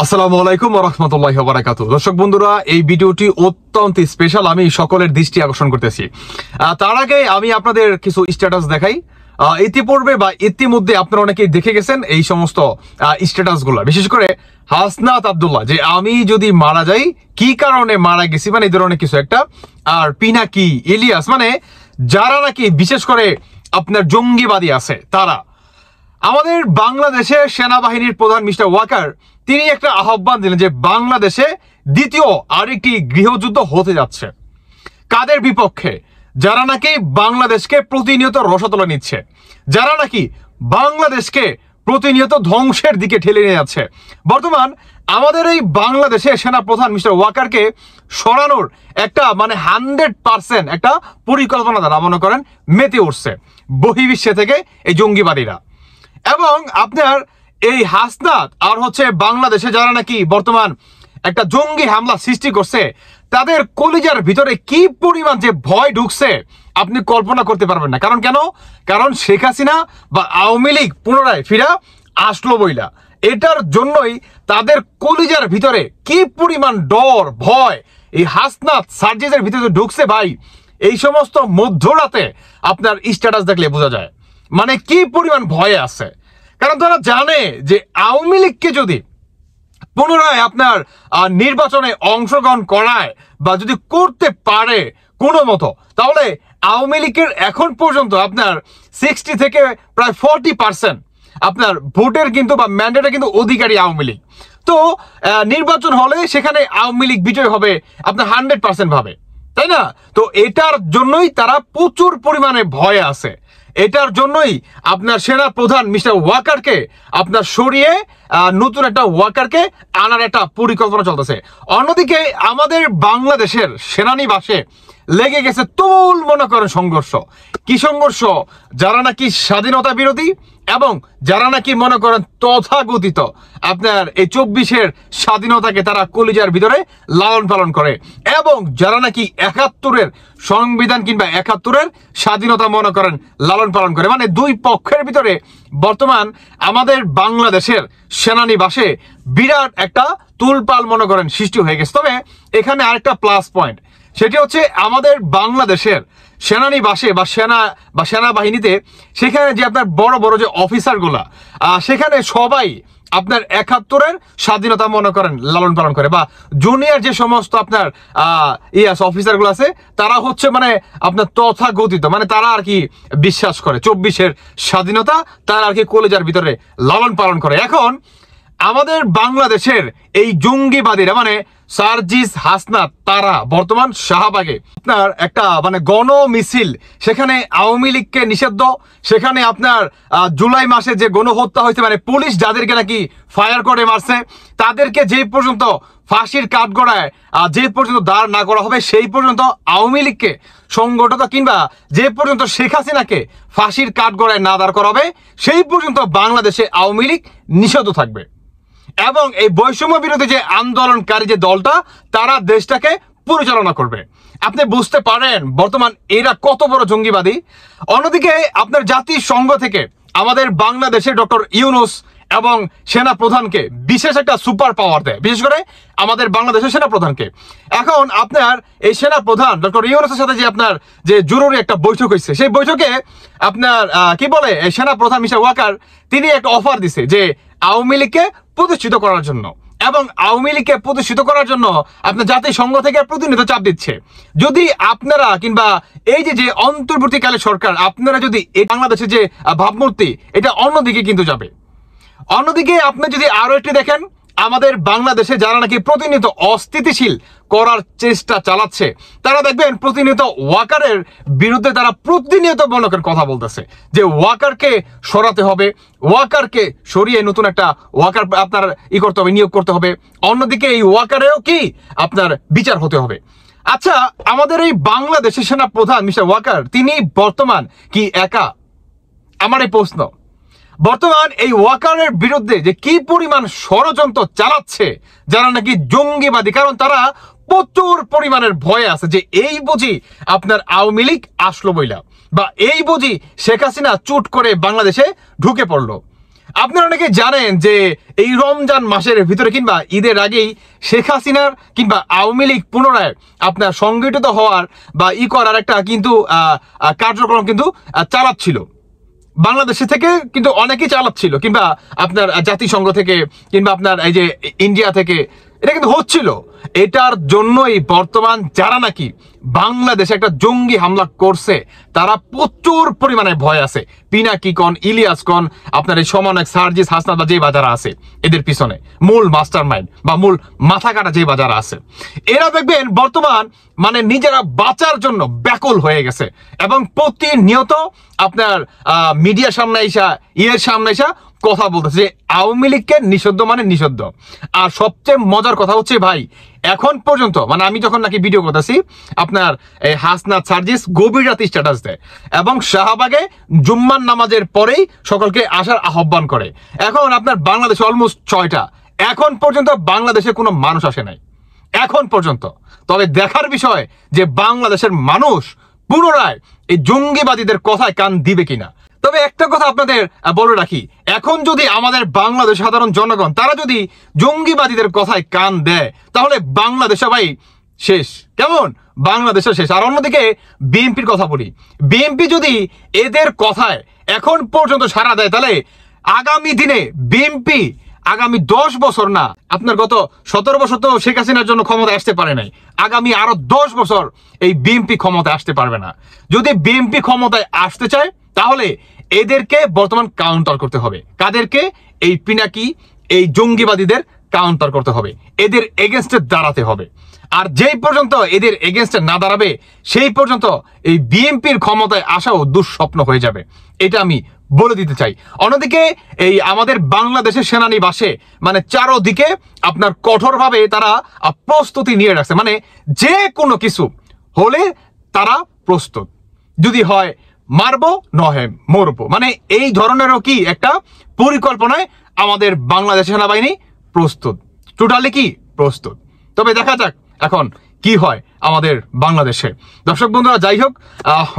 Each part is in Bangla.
আসসালামু আলাইকুম ওয়া রাহমাতুল্লাহি ওয়া বারাকাতুহু। দর্শক বন্ধুরা, এই ভিডিওটি অত্যন্ত স্পেশাল, আমি সকলের দৃষ্টি আকর্ষণ করতেছি। তার আগে আমি আপনাদের কিছু স্ট্যাটাস দেখাই। ইতিপূর্বে বা ইতিমধ্যে আপনারা অনেকেই দেখে গেছেন এই সমস্ত স্ট্যাটাসগুলো, বিশেষ করে হাসনাত আব্দুল্লাহ, যে আমি যদি মারা যাই কি কারণে মারা গেছি, মানে এই ধরনের কিছু একটা। আর পিনাকি, ইলিয়াস, মানে যারা নাকি বিশেষ করে আপনার জঙ্গিবাদী আছে তারা। আমাদের বাংলাদেশের সেনাবাহিনীর প্রধান মিস্টার ওয়াকার তিনি একটা আহ্বান দিলেন যে বাংলাদেশে দ্বিতীয় আরেকটি গৃহযুদ্ধ হতে যাচ্ছে। কাদের বিপক্ষে? যারা নাকি বাংলাদেশকে প্রতিনিয়ত রসাতলে নিচ্ছে, যারা নাকি বাংলাদেশকে প্রতিনিয়ত ধ্বংসের দিকে ঠেলে নিয়ে যাচ্ছে। বর্তমান আমাদের এই বাংলাদেশের সেনা প্রধান মিস্টার ওয়াকারকে সরানোর একটা 100% একটা পরিকল্পনা তারা মনে করেন মেতে উঠছে বহির্বিশ্বে থেকে এই জঙ্গিবাদীরা। এবং আপনার এই হাসনাত আর বাংলাদেশে যারা নাকি বর্তমান একটা জঙ্গি হামলা সৃষ্টি করছে, তাদের কলিজার ভিতরে কি পরিমাণ যে ভয় ঢুকছে আপনি কল্পনা করতে পারবেন না। কারণ কেন? কারণ শেখ হাসিনা বা আওয়ামী লীগ পুনরায় ফিরা আসলো বইলা, এটার জন্যই তাদের কলিজার ভিতরে কি পরিমাণ ডর ভয় এই হাসনাত সার্জিসের ভিতরে ঢুকছে ভাই, এই সমস্ত মধ্যরাতে আপনার স্ট্যাটাস দেখলে বোঝা যায় মানে কি পরিমাণ ভয়ে আছে। কারণ তারা জানে যে আওয়ামী লীগকে যদি পুনরায় আপনার নির্বাচনে অংশগ্রহণ করায় বা যদি করতে পারে কোনো মতো, তাহলে আওয়ামী লীগের এখন পর্যন্ত আপনার 60 থেকে প্রায় 40% আপনার ভোটের কিন্তু বা ম্যান্ডেটের কিন্তু অধিকারী আওয়ামী লীগ। তো নির্বাচন হলে সেখানে আওয়ামী লীগ বিজয় হবে আপনার 100% ভাবে, তাই না? তো এটার জন্যই তারা প্রচুর পরিমাণে ভয়ে আছে। এটার জন্যই আপনার সেনা প্রধান মিস্টার ওয়াকারকে আপনার সরিয়ে নতুন একটা ওয়াকারকে আনার একটা পরিকল্পনা চলতেছে। অন্যদিকে আমাদের বাংলাদেশের সেনানিবাসে লেগে গেছে তুল মনে করেন সংঘর্ষ। কি সংঘর্ষ? যারা নাকি স্বাধীনতা বিরোধী এবং যারা নাকি মনে করেন তথাকথিত আপনার এই 24-এর স্বাধীনতাকে তারা কলিজার ভিতরে লালন পালন করে, এবং যারা নাকি 71-এর সংবিধান কিংবা 71-এর স্বাধীনতা মনে করেন লালন পালন করে। মানে দুই পক্ষের ভিতরে বর্তমান আমাদের বাংলাদেশের সেনানিবাসে বিরাট একটা তুলপাল মনে করেন সৃষ্টি হয়ে গেছে। তবে এখানে আরেকটা প্লাস পয়েন্ট, সেটি হচ্ছে আমাদের বাংলাদেশের সেনানিবাসে বা সেনাবাহিনীতে সেখানে যে আপনার বড় বড় যে অফিসারগুলা সেখানে সবাই আপনার 71-এর স্বাধীনতা মনে করেন লালন পালন করে, বা জুনিয়র যে সমস্ত আপনার অফিসারগুলো আছে তারা মানে আপনার তথাকথিত মানে তারা আর কি বিশ্বাস করে 24-এর স্বাধীনতা তারা আর কি কলেজার ভিতরে লালন পালন করে। এখন আমাদের বাংলাদেশের এই জঙ্গিবাদীরা মানে সার্জিস হাসনাত তারা বর্তমান শাহবাগে আপনার একটা গণ মিছিল, সেখানে আওয়ামী লীগকে নিষিদ্ধ, সেখানে আপনার জুলাই মাসে যে গণহত্যা হয়েছে মানে পুলিশ যাদেরকে নাকি ফায়ার করে মারছে তাদেরকে যে পর্যন্ত ফাঁসির কাঠগড়ায় যে পর্যন্ত দাঁড় না করা হবে সেই পর্যন্ত আওয়ামী লীগকে সংগঠিত কিংবা যে পর্যন্ত শেখ হাসিনাকে ফাঁসির কাঠগড়ায় না দাঁড় করা হবে সেই পর্যন্ত বাংলাদেশে আওয়ামী লীগ নিষিদ্ধ থাকবে। এবং এই বৈষম্য বিরোধী যে আন্দোলনকারী যে দলটা তারা দেশটাকে পরিচালনা করবে। আপনি বুঝতে পারেন বর্তমান এরা কত বড় জঙ্গিবাদী। অন্যদিকে আপনার জাতিসংঘ থেকে আমাদের বাংলাদেশে ডক্টর ইউনূস এবং সেনা প্রধানকে বিশেষ একটা সুপার পাওয়ার দেয়, বিশেষ করে আমাদের বাংলাদেশের সেনা প্রধানকে। এখন আপনার এই সেনা প্রধান ডক্টর ইউনূসের সাথে যে আপনার যে জরুরি একটা বৈঠক হয়েছে, সেই বৈঠকে আপনার কি বলে এই সেনা প্রধান মিস্টার ওয়াকার তিনি একটা অফার দিছে যে আওয়ামী লীগকে প্রতিষ্ঠিত করার জন্য, এবং আওয়ামী লীগকে প্রতিষ্ঠিত করার জন্য আপনার জাতিসংঘ থেকে প্রতিনিয়ত চাপ দিচ্ছে। যদি আপনারা কিংবা এই যে অন্তর্বর্তীকালে সরকার আপনারা যদি এই বাংলাদেশের যে ভাবমূর্তি এটা অন্যদিকে কিন্তু যাবে। অন্যদিকে আপনি যদি আরো একটি দেখেন, আমাদের বাংলাদেশে যারা নাকি প্রতিনিয়ত অস্থিতিশীল করার চেষ্টা চালাচ্ছে তারা দেখবেন প্রতিনিয়ত ওয়াকারের বিরুদ্ধে তারা প্রতিনিয়ত মনে করেন কথা বলতেছে যে ওয়াকারকে সরাতে হবে, ওয়াকারকে সরিয়ে নতুন একটা ওয়াকার আপনার করতে হবে, নিয়োগ করতে হবে। অন্যদিকে এই ওয়াকারেও কি আপনার বিচার হতে হবে। আচ্ছা, আমাদের এই বাংলাদেশের সেনা প্রধান মিস্টার ওয়াকার তিনি বর্তমান কি একা? আমার এই প্রশ্ন। বর্তমান এই ওয়াকারের বিরুদ্ধে যে কি পরিমাণ ষড়যন্ত্র চালাচ্ছে যারা নাকি জঙ্গিবাদী, কারণ তারা প্রচুর পরিমাণের ভয়ে আছে যে এই বুঝি আপনার আওয়ামী লীগ আসলো বইলা, বা এই বুঝি শেখ হাসিনা চুট করে বাংলাদেশে ঢুকে পড়লো। আপনারা অনেকে জানেন যে এই রমজান মাসের ভিতরে কিংবা ঈদের আগেই শেখ হাসিনার কিংবা আওয়ামী লীগ পুনরায় আপনার সংগঠিত হওয়ার বা করার একটা কিন্তু কার্যক্রম কিন্তু চালাচ্ছিল বাংলাদেশে থেকে, কিন্তু অনেকেই চালাচ্ছিল, কিংবা আপনার জাতিসংঘ থেকে কিংবা আপনার এই যে ইন্ডিয়া থেকে এটা কিন্তু হচ্ছিল। এটার জন্যই বর্তমান যারা নাকি বাংলাদেশে একটা জঙ্গি হামলা করছে তারা প্রচুর পরিমাণে ভয় আছে। পিনাকি কন, ইলিয়াস কন, আপনার এই সমন্বয়ক সার্জিস হাসনাত বা যে বাজারা আছে এদের পিছনে মূল মাস্টার মাইন্ড বা মূল মাথা কাটা যে বাজারা আছে, এরা দেখবেন বর্তমান মানে নিজেরা বাঁচার জন্য ব্যাকুল হয়ে গেছে এবং প্রতিনিয়ত আপনার মিডিয়ার সামনে এসা সামনে এসা কথা বলতেছে যে আওয়ামী লীগকে নিষিদ্ধ মানে নিষিদ্ধ। আর সবচেয়ে মজার কথা হচ্ছে ভাই, এখন পর্যন্ত মানে আমি যখন নাকি ভিডিও করতেছি আপনার এই হাসনাত সার্জিস গভীর রাতে স্ট্যাটাস দেয় এবং শাহবাগে জুম্মার নামাজের পরেই সকলকে আসার আহ্বান করে। এখন আপনার বাংলাদেশে অলমোস্ট 6টা, এখন পর্যন্ত বাংলাদেশে কোনো মানুষ আসে নাই এখন পর্যন্ত। তবে দেখার বিষয় যে বাংলাদেশের মানুষ পুনরায় এই জঙ্গিবাদীদের কথায় কান দিবে কিনা। তবে একটা কথা আপনাদের বলে রাখি, এখন যদি আমাদের বাংলাদেশ সাধারণ জনগণ তারা যদি জঙ্গিবাদীদের কথায় কান দেয় তাহলে বাংলাদেশে ভাই শেষ, কেমন বাংলাদেশে শেষ। আর অন্যদিকে বিএনপির কথা বলি, বিএনপি যদি এদের কথায় এখন পর্যন্ত সাড়া দেয় তাহলে আগামী দিনে বিএনপি আগামী 10 বছর না, আপনার গত 17 বছর তো শেখ হাসিনার জন্য ক্ষমতা আসতে পারে নাই, আগামী আরো 10 বছর এই বিএনপি ক্ষমতায় আসতে পারবে না। যদি বিএনপি ক্ষমতায় আসতে চায় তাহলে এদেরকে বর্তমান কাউন্টার করতে হবে। কাদেরকে? এই পিনাকি, এই জঙ্গিবাদীদের কাউন্টার করতে হবে, এদের এগেনস্টে দাঁড়াতে হবে। আর যেই পর্যন্ত এদের এগেনস্টে না দাঁড়াবে সেই পর্যন্ত এই বিএনপির ক্ষমতায় আসাও দুঃস্বপ্ন হয়ে যাবে, এটা আমি বলে দিতে চাই। অন্যদিকে এই আমাদের বাংলাদেশের সেনানিবাসে মানে চারোদিকে আপনার কঠোরভাবে তারা প্রস্তুতি নিয়ে রাখছে, মানে যে কোনো কিছু হলে তারা প্রস্তুত, যদি হয় মারবো নহে মরবো, মানে এই ধরনেরও কি একটা পরিকল্পনায় আমাদের বাংলাদেশ সেনাবাহিনী প্রস্তুত, টোটালি কি প্রস্তুত। তবে দেখা যাক এখন কি হয় আমাদের বাংলাদেশে। দর্শক বন্ধুরা, যাই হোক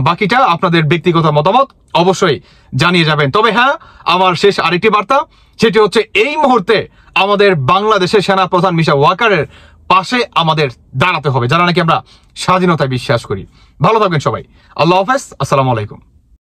বাকিটা আপনাদের ব্যক্তিগত মতামত অবশ্যই জানিয়ে যাবেন। তবে হ্যাঁ, আমার শেষ আরেকটি বার্তা, সেটি হচ্ছে এই মুহূর্তে আমাদের বাংলাদেশের সেনা প্রধান মিশা ওয়াকারের পাশে আমাদের দাঁড়াতে হবে, যারা নাকি আমরা স্বাধীনতায় বিশ্বাস করি। ভালো থাকবেন সবাই, আল্লাহ হাফেজ, আসসালামু আলাইকুম।